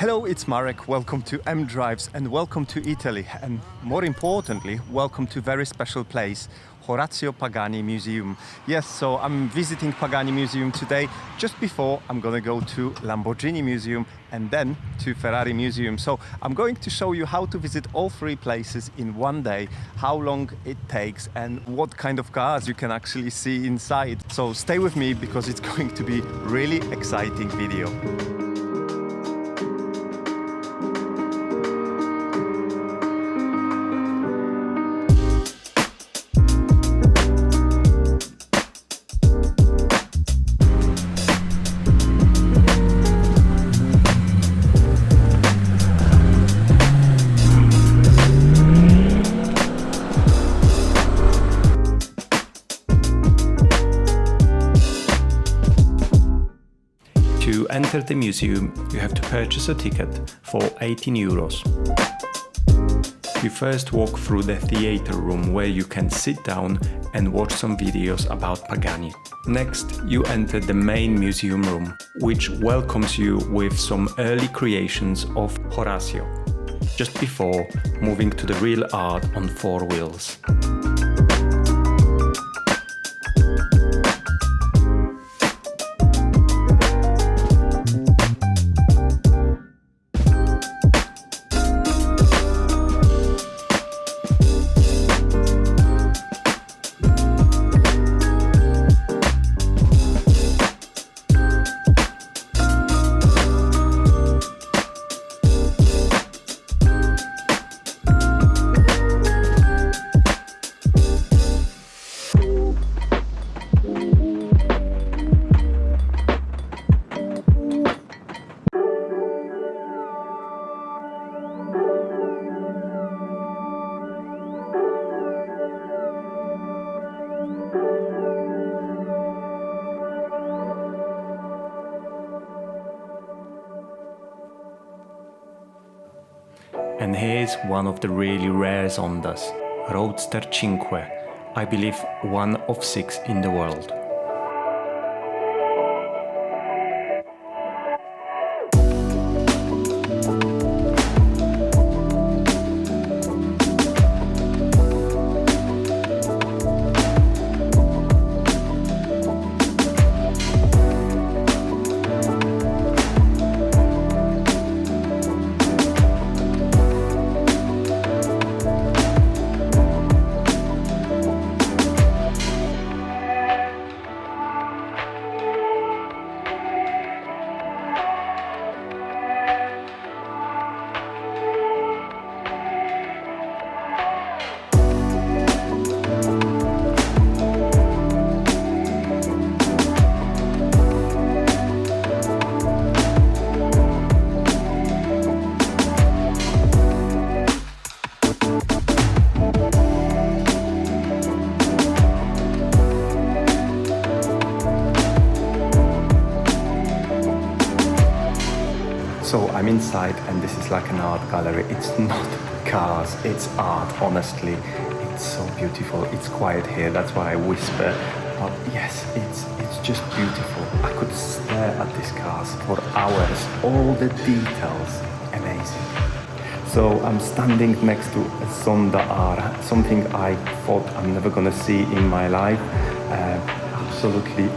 Hello, it's Marek. Welcome to MDrives and welcome to Italy. And more importantly, welcome to a very special place, Horatio Pagani Museum. Yes, so I'm visiting Pagani Museum today. Just before, I'm gonna go to Lamborghini Museum and then to Ferrari Museum. So I'm going to show you how to visit all three places in one day, how long it takes and what kind of cars you can actually see inside. So stay with me because it's going to be really exciting video. To enter the museum, you have to purchase a ticket for 18 euros. You first walk through the theater room where you can sit down and watch some videos about Pagani. Next, you enter the main museum room, which welcomes you with some early creations of Horatio, just before moving to the real art on four wheels. And here's one of the really rare Zondas, Roadster 5, I believe one of 6 in the world. So I'm inside and this is like an art gallery. It's not cars, it's art, honestly. It's so beautiful. It's quiet here, that's why I whisper. But yes, it's just beautiful. I could stare at these cars for hours. All the details, amazing. So I'm standing next to a Zonda R, something I thought I'm never gonna see in my life. Absolutely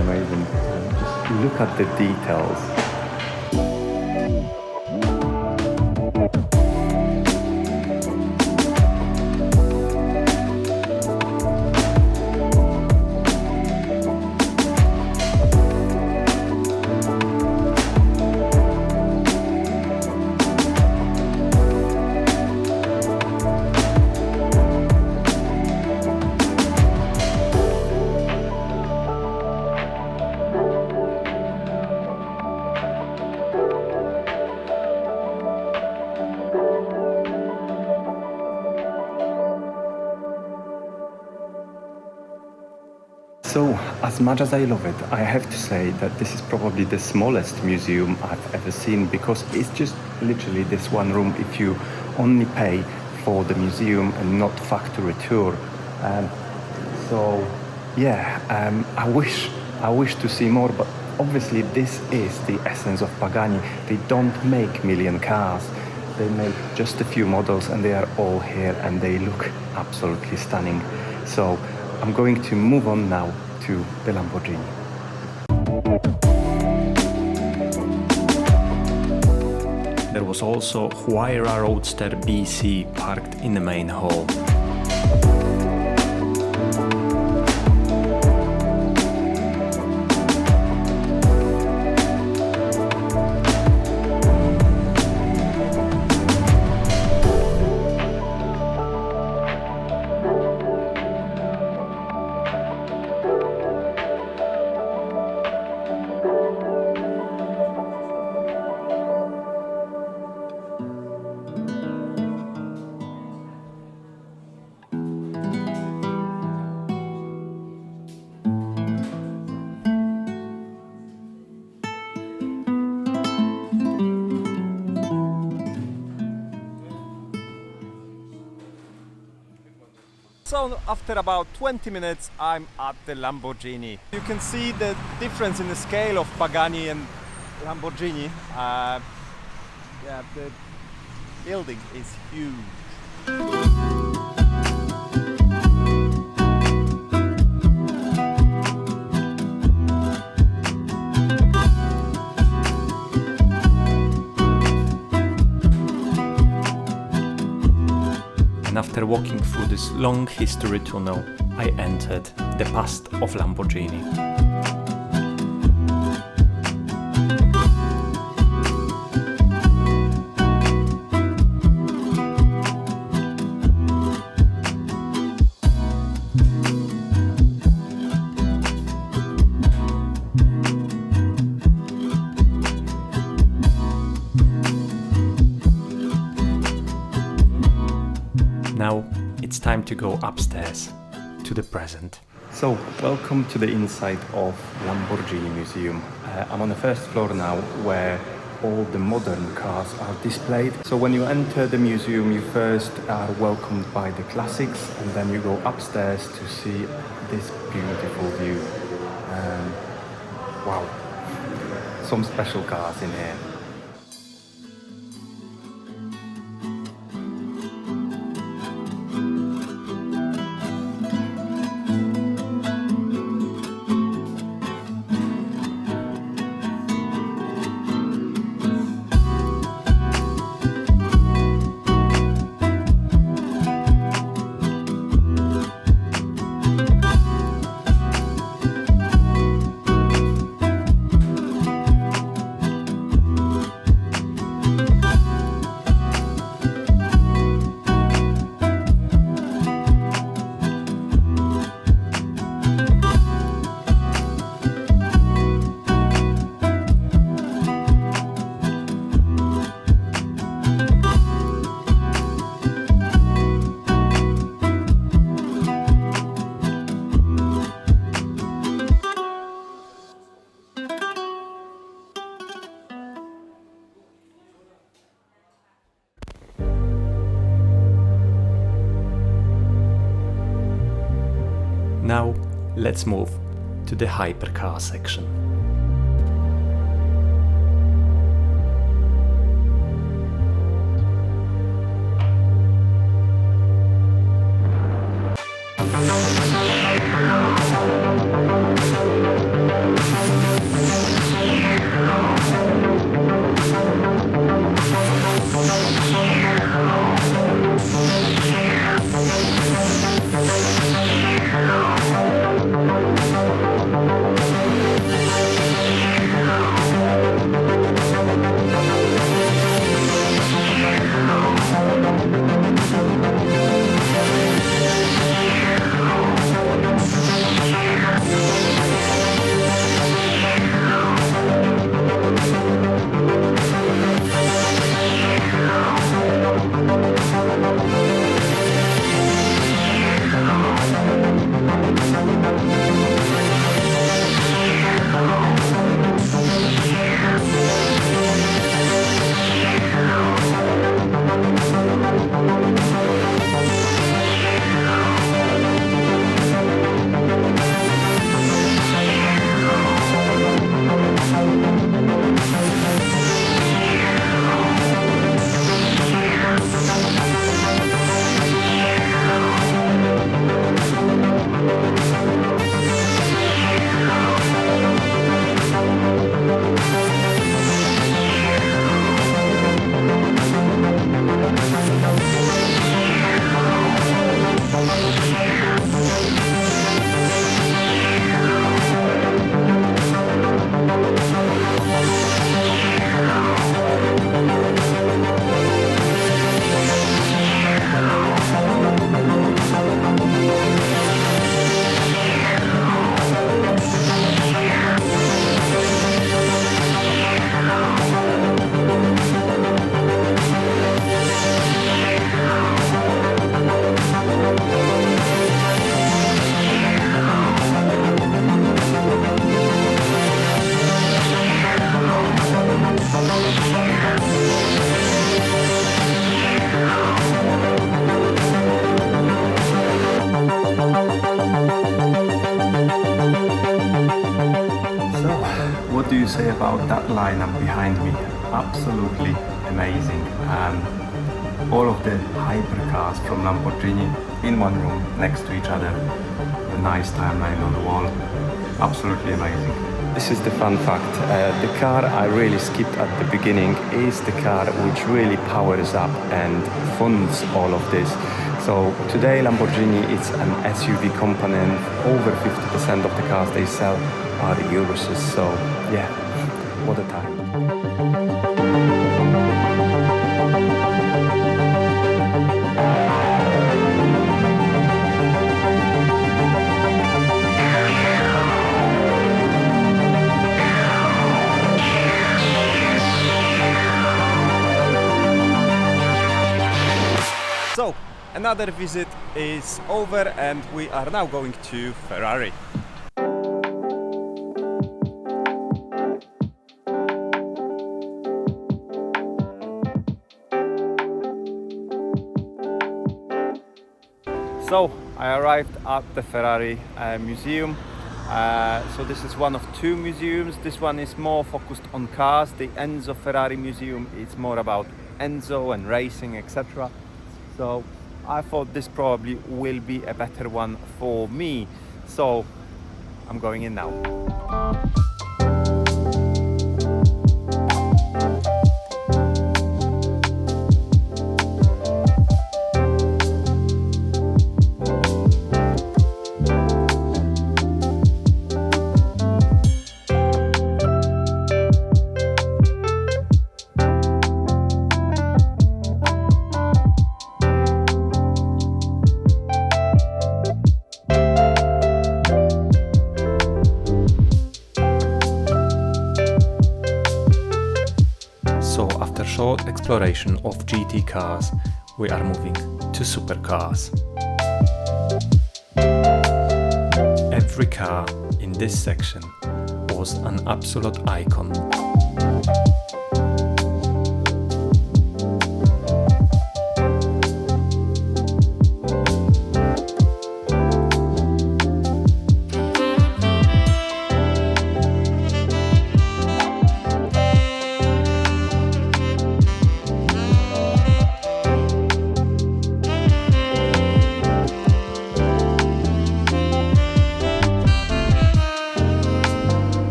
amazing. Just look at the details. So, as much as I love it, I have to say that this is probably the smallest museum I've ever seen because it's just literally this one room if you only pay for the museum and not factory tour. So, yeah, I wish to see more, but obviously this is the essence of Pagani. They don't make million cars. They make just a few models and they are all here and they look absolutely stunning. So I'm going to move on now to the Lamborghini. There was also Huayra Roadster BC parked in the main hall. So after about 20 minutes I'm at the Lamborghini. You can see the difference in the scale of Pagani and Lamborghini. Yeah, the building is huge. And after walking through this long history tunnel, I entered the past of Lamborghini. Now it's time to go upstairs to the present. So welcome to the inside of Lamborghini Museum. I'm on the first floor now where all the modern cars are displayed. So when you enter the museum you first are welcomed by the classics and then you go upstairs to see this beautiful view. Wow, some special cars in here. Now let's move to the hypercar section. lineup behind me, absolutely amazing. All of the hypercars from Lamborghini in one room next to each other. A nice timeline on the wall. Absolutely amazing. This is the fun fact. The car I really skipped at the beginning is the car which really powers up and funds all of this. So today Lamborghini is an SUV component. Over 50% of the cars they sell are the Uruses. So yeah, what a time. So, another visit is over and we are now going to Ferrari. So, I arrived at the Ferrari Museum. So this is one of two museums. This one is more focused on cars. The Enzo Ferrari Museum is more about Enzo and racing, etc. So I thought this probably will be a better one for me. So I'm going in now. So after short exploration of GT cars, we are moving to supercars. Every car in this section was an absolute icon.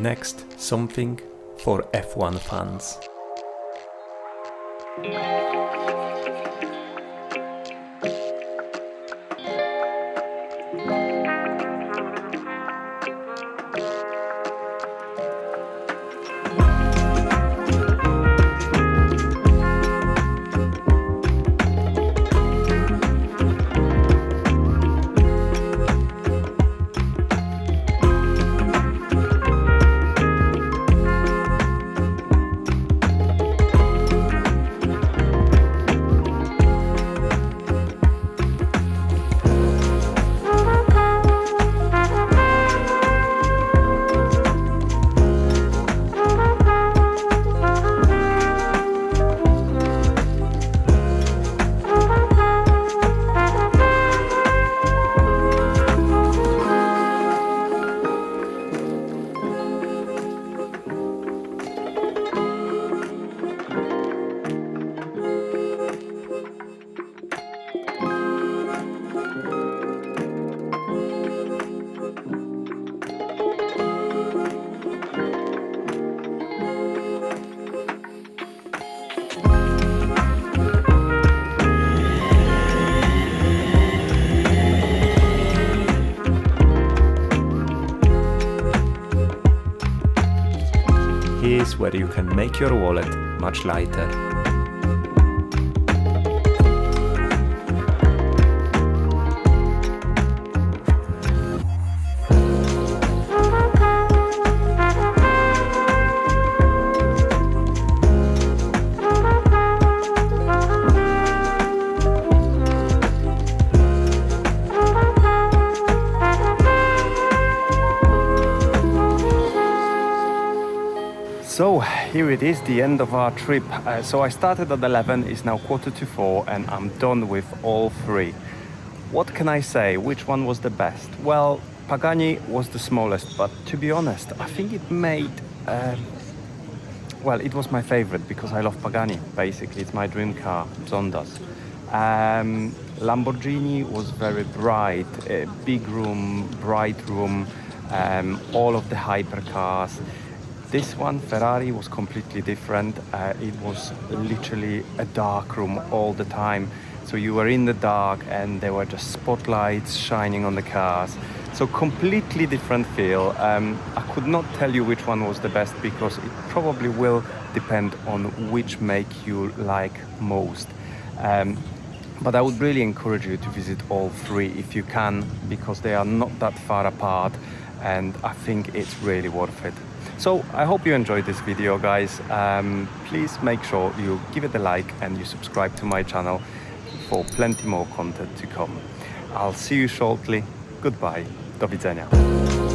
Next, something for F1 fans. where you can make your wallet much lighter. So here it is, the end of our trip. So I started at 11, it's now 3:45, and I'm done with all three. What can I say? Which one was the best? Well, Pagani was the smallest, but to be honest, I think it made... well, it was my favorite because I love Pagani. Basically, it's my dream car, Zondas. Lamborghini was very bright, big room, bright room, all of the hypercars. This one, Ferrari, was completely different. It was literally a dark room all the time. So you were in the dark and there were just spotlights shining on the cars. So completely different feel. I could not tell you which one was the best because it probably will depend on which make you like most. But I would really encourage you to visit all three if you can, because they are not that far apart and I think it's really worth it. So I hope you enjoyed this video, guys. Please make sure you give it a like and you subscribe to my channel for plenty more content to come. I'll see you shortly. Goodbye. Do widzenia.